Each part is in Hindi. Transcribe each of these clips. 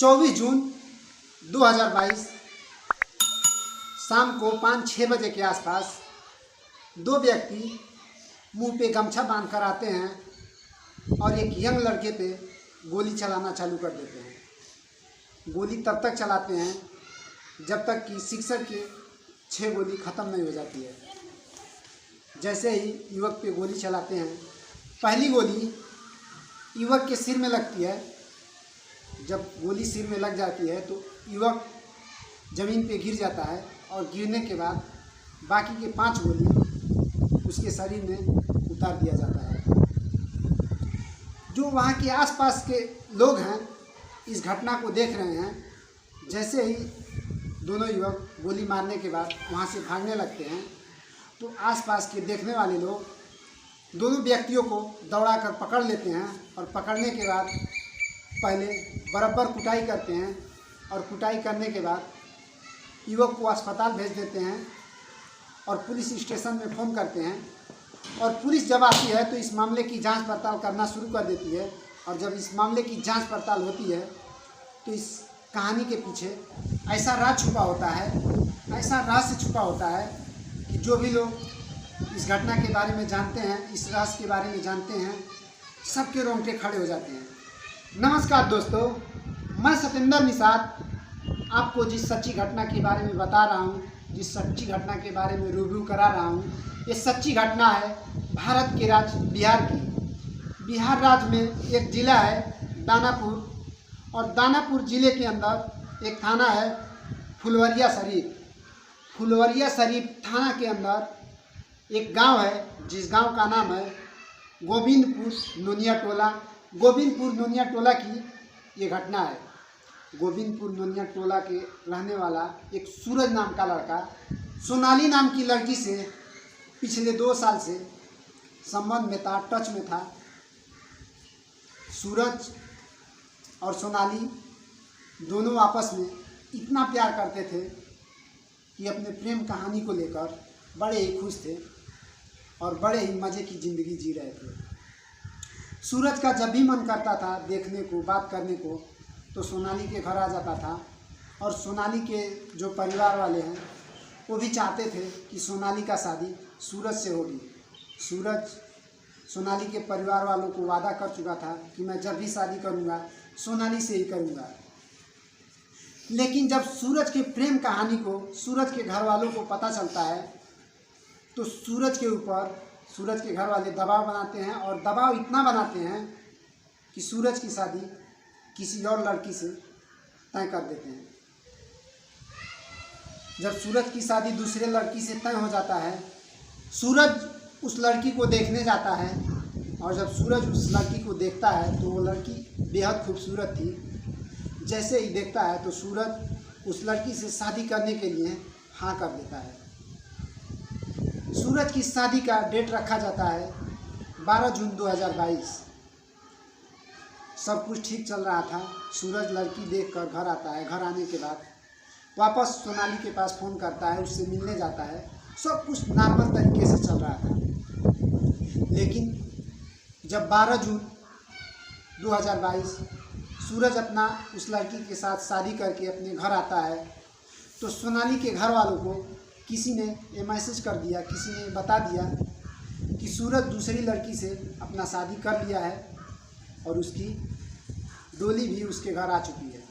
24 जून 2022 शाम को 5-6 बजे के आसपास दो व्यक्ति मुंह पे गमछा बांध कर आते हैं और एक यंग लड़के पे गोली चलाना चालू कर देते हैं। गोली तब तक चलाते हैं जब तक कि शिक्षक की 6 गोली ख़त्म नहीं हो जाती है। जैसे ही युवक पे गोली चलाते हैं, पहली गोली युवक के सिर में लगती है। जब गोली सिर में लग जाती है तो युवक ज़मीन पे गिर जाता है और गिरने के बाद बाकी के 5 गोली उसके शरीर में उतार दिया जाता है। जो वहाँ के आसपास के लोग हैं इस घटना को देख रहे हैं। जैसे ही दोनों युवक गोली मारने के बाद वहाँ से भागने लगते हैं तो आसपास के देखने वाले लोग दोनों व्यक्तियों को दौड़ाकर पकड़ लेते हैं और पकड़ने के बाद पहले बराबर कुटाई करते हैं और कुटाई करने के बाद युवक को अस्पताल भेज देते हैं और पुलिस स्टेशन में फ़ोन करते हैं। और पुलिस जब आती है तो इस मामले की जांच पड़ताल करना शुरू कर देती है। और जब इस मामले की जांच पड़ताल होती है तो इस कहानी के पीछे ऐसा राज छुपा होता है, ऐसा रहस्य छुपा होता है कि जो भी लोग इस घटना के बारे में जानते हैं, इस रहस्य के बारे में जानते हैं, सबके रोंगटे खड़े हो जाते हैं। नमस्कार दोस्तों, मैं सतेंद्र निषाद आपको जिस सच्ची घटना के बारे में बता रहा हूँ, जिस सच्ची घटना के बारे में रिव्यू करा रहा हूँ, ये सच्ची घटना है भारत के राज्य बिहार की। बिहार राज्य में एक ज़िला है दानापुर, और दानापुर ज़िले के अंदर एक थाना है फुलवरिया शरीफ। फुलवरिया शरीफ थाना के अंदर एक गांव है जिस गांव का नाम है गोविंदपुर नोनिया टोला। गोविंदपुर नोनिया टोला की ये घटना है। गोविंदपुर नोनिया टोला के रहने वाला एक सूरज नाम का लड़का सोनाली नाम की लड़की से पिछले 2 साल से संबंध में था, टच में था। सूरज और सोनाली दोनों आपस में इतना प्यार करते थे कि अपने प्रेम कहानी को लेकर बड़े ही खुश थे और बड़े ही मज़े की ज़िंदगी जी रहे थे। सूरज का जब भी मन करता था देखने को, बात करने को, तो सोनाली के घर आ जाता था। और सोनाली के जो परिवार वाले हैं वो भी चाहते थे कि सोनाली का शादी सूरज से होगी। सूरज सोनाली के परिवार वालों को वादा कर चुका था कि मैं जब भी शादी करूंगा सोनाली से ही करूंगा। लेकिन जब सूरज के प्रेम कहानी को सूरज के घर वालों को पता चलता है तो सूरज के ऊपर सूरज के घर वाले दबाव बनाते हैं, और दबाव इतना बनाते हैं कि सूरज की शादी किसी और लड़की से तय कर देते हैं। जब सूरज की शादी दूसरे लड़की से तय हो जाता है, सूरज उस लड़की को देखने जाता है, और जब सूरज उस लड़की को देखता है तो वो लड़की बेहद खूबसूरत थी। जैसे ही देखता है तो सूरज उस लड़की से शादी करने के लिए हाँ कर देता है। सूरज की शादी का डेट रखा जाता है 12 जून 2022। सब कुछ ठीक चल रहा था। सूरज लड़की देखकर घर आता है। घर आने के बाद वापस सोनाली के पास फ़ोन करता है, उससे मिलने जाता है। सब कुछ नॉर्मल तरीके से चल रहा था। लेकिन जब 12 जून 2022 सूरज अपना उस लड़की के साथ शादी करके अपने घर आता है तो सोनाली के घर वालों को किसी ने ये मैसेज कर दिया, किसी ने बता दिया कि सूरज दूसरी लड़की से अपना शादी कर लिया है और उसकी डोली भी उसके घर आ चुकी है।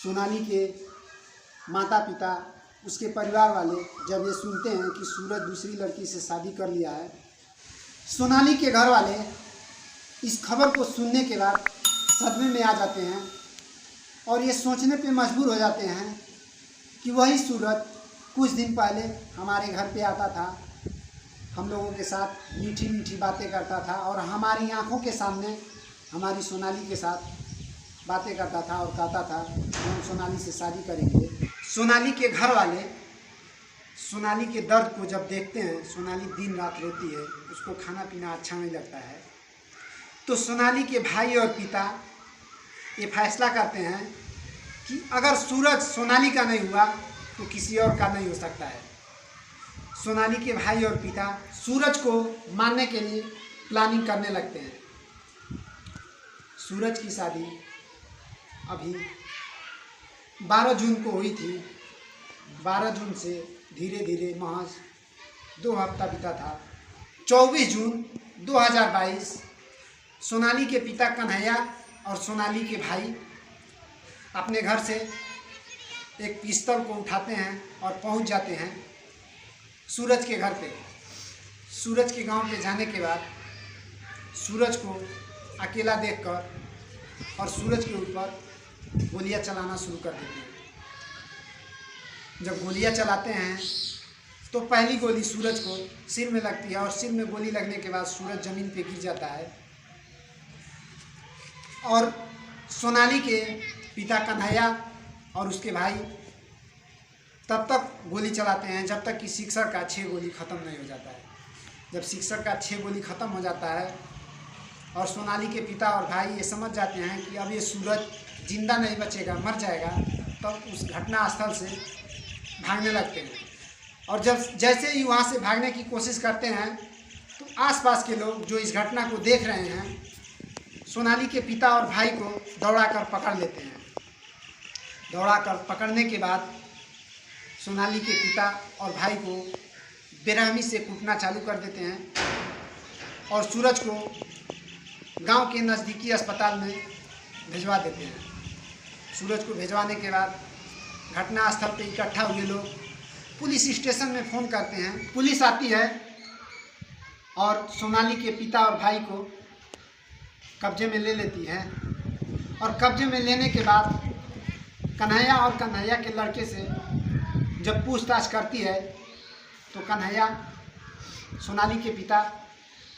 सोनाली के माता पिता, उसके परिवार वाले जब ये सुनते हैं कि सूरज दूसरी लड़की से शादी कर लिया है, सोनाली के घर वाले इस खबर को सुनने के बाद सदमे में आ जाते हैं और ये सोचने पे मजबूर हो जाते हैं कि वही सूरज कुछ दिन पहले हमारे घर पे आता था, हम लोगों के साथ मीठी मीठी बातें करता था और हमारी आंखों के सामने हमारी सोनाली के साथ बातें करता था और कहता था कि हम सोनाली से शादी करेंगे। सोनाली के घर वाले सोनाली के दर्द को जब देखते हैं, सोनाली दिन रात रोती है, उसको खाना पीना अच्छा नहीं लगता है, तो सोनाली के भाई और पिता ये फैसला करते हैं कि अगर सूरज सोनाली का नहीं हुआ तो किसी और का नहीं हो सकता है। सोनाली के भाई और पिता सूरज को मारने के लिए प्लानिंग करने लगते हैं। सूरज की शादी अभी 12 जून को हुई थी। 12 जून से धीरे धीरे महज 2 हफ्ता बीता था। 24 जून 2022 सोनाली के पिता कन्हैया और सोनाली के भाई अपने घर से एक पिस्तौल को उठाते हैं और पहुंच जाते हैं सूरज के घर पे। सूरज के गांव पे जाने के बाद सूरज को अकेला देखकर और सूरज के ऊपर गोलियां चलाना शुरू कर देते हैं। जब गोलियां चलाते हैं तो पहली गोली सूरज को सिर में लगती है और सिर में गोली लगने के बाद सूरज ज़मीन पे गिर जाता है। और सोनाली के पिता कन्हैया और उसके भाई तब तक गोली चलाते हैं जब तक कि सिक्सर का 6 गोली ख़त्म नहीं हो जाता है। जब सिक्सर का 6 गोली ख़त्म हो जाता है और सोनाली के पिता और भाई ये समझ जाते हैं कि अब ये सूरज जिंदा नहीं बचेगा, मर जाएगा, तब उस घटना स्थल से भागने लगते हैं। और जब जैसे ही वहाँ से भागने की कोशिश करते हैं तो आसपास के लोग जो इस घटना को देख रहे हैं सोनाली के पिता और भाई को दौड़ाकर पकड़ लेते हैं। दौड़ाकर पकड़ने के बाद सोनाली के पिता और भाई को बेरहमी से कूटना चालू कर देते हैं और सूरज को गांव के नज़दीकी अस्पताल में भिजवा देते हैं। सूरज को भिजवाने के बाद घटनास्थल पर इकट्ठा हुए लोग पुलिस स्टेशन में फ़ोन करते हैं। पुलिस आती है और सोनाली के पिता और भाई को कब्जे में ले लेती है। और कब्जे में लेने के बाद कन्हैया और कन्हैया के लड़के से जब पूछताछ करती है तो कन्हैया सोनाली के पिता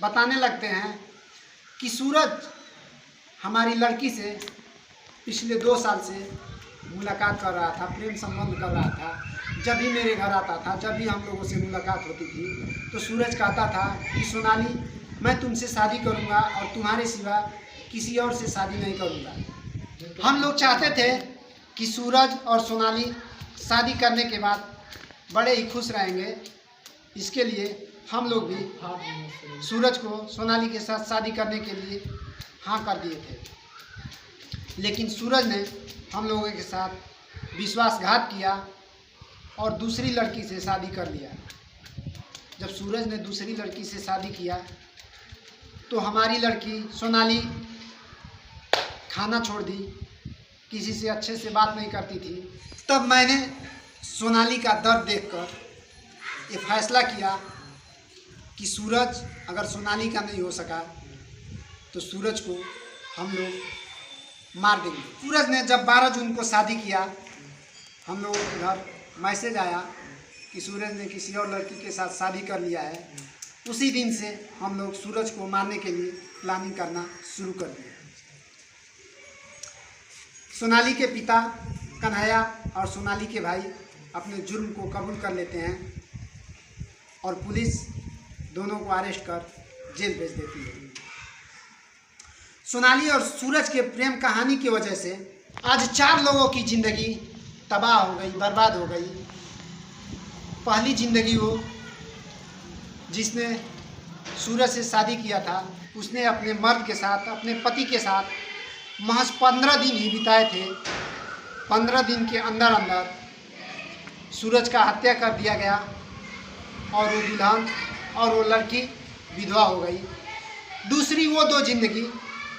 बताने लगते हैं कि सूरज हमारी लड़की से पिछले 2 साल से मुलाकात कर रहा था, प्रेम संबंध कर रहा था। जब भी मेरे घर आता था, जब भी हम लोगों से मुलाकात होती थी तो सूरज कहता था कि सोनाली मैं तुमसे शादी करूंगा और तुम्हारे सिवा किसी और से शादी नहीं करूंगा। हम लोग चाहते थे कि सूरज और सोनाली शादी करने के बाद बड़े ही खुश रहेंगे। इसके लिए हम लोग भी सूरज को सोनाली के साथ शादी करने के लिए हाँ कर दिए थे। लेकिन सूरज ने हम लोगों के साथ विश्वासघात किया और दूसरी लड़की से शादी कर लिया। जब सूरज ने दूसरी लड़की से शादी किया तो हमारी लड़की सोनाली खाना छोड़ दी, किसी से अच्छे से बात नहीं करती थी। तब मैंने सोनाली का दर्द देखकर ये फैसला किया कि सूरज अगर सोनाली का नहीं हो सका तो सूरज को हम लोग मार देंगे। सूरज ने जब 12 जून को शादी किया, हम लोगों के घर मैसेज आया कि सूरज ने किसी और लड़की के साथ शादी कर लिया है। उसी दिन से हम लोग सूरज को मारने के लिए प्लानिंग करना शुरू कर दिए। सोनाली के पिता कन्हैया और सोनाली के भाई अपने जुर्म को कबूल कर लेते हैं और पुलिस दोनों को अरेस्ट कर जेल भेज देती है। सोनाली और सूरज के प्रेम कहानी की वजह से आज 4 लोगों की ज़िंदगी तबाह हो गई, बर्बाद हो गई। पहली ज़िंदगी वो जिसने सूरज से शादी किया था, उसने अपने मर्द के साथ, अपने पति के साथ महज 15 दिन ही बिताए थे। 15 दिन के अंदर अंदर सूरज का हत्या कर दिया गया और वो दुल्हन और वो लड़की विधवा हो गई। दूसरी वो 2 जिंदगी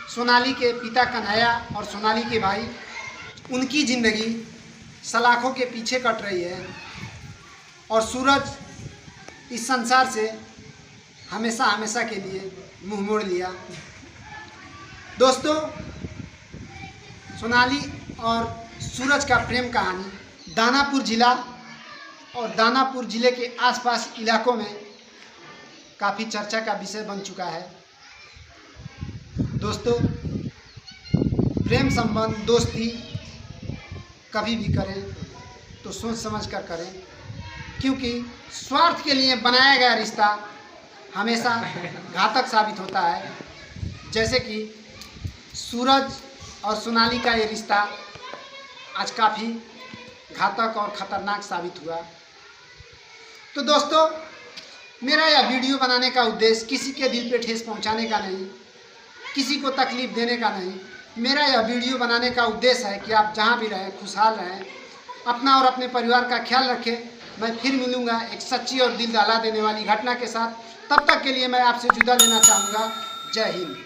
सोनाली के पिता कन्हैया और सोनाली के भाई, उनकी ज़िंदगी सलाखों के पीछे कट रही है और सूरज इस संसार से हमेशा हमेशा के लिए मुंह मोड़ लिया। दोस्तों, सोनाली और सूरज का प्रेम कहानी दानापुर ज़िला और दानापुर ज़िले के आसपास इलाकों में काफ़ी चर्चा का विषय बन चुका है। दोस्तों, प्रेम संबंध, दोस्ती कभी भी करें तो सोच समझ कर करें, क्योंकि स्वार्थ के लिए बनाया गया रिश्ता हमेशा घातक साबित होता है। जैसे कि सूरज और सोनाली का ये रिश्ता आज काफ़ी घातक और ख़तरनाक साबित हुआ। तो दोस्तों, मेरा यह वीडियो बनाने का उद्देश्य किसी के दिल पे ठेस पहुंचाने का नहीं, किसी को तकलीफ़ देने का नहीं, मेरा यह वीडियो बनाने का उद्देश्य है कि आप जहाँ भी रहें खुशहाल रहें, अपना और अपने परिवार का ख्याल रखें। मैं फिर मिलूँगा एक सच्ची और दिल दहला देने वाली घटना के साथ। तब तक के लिए मैं आपसे जुदा लेना चाहूँगा। जय हिंद।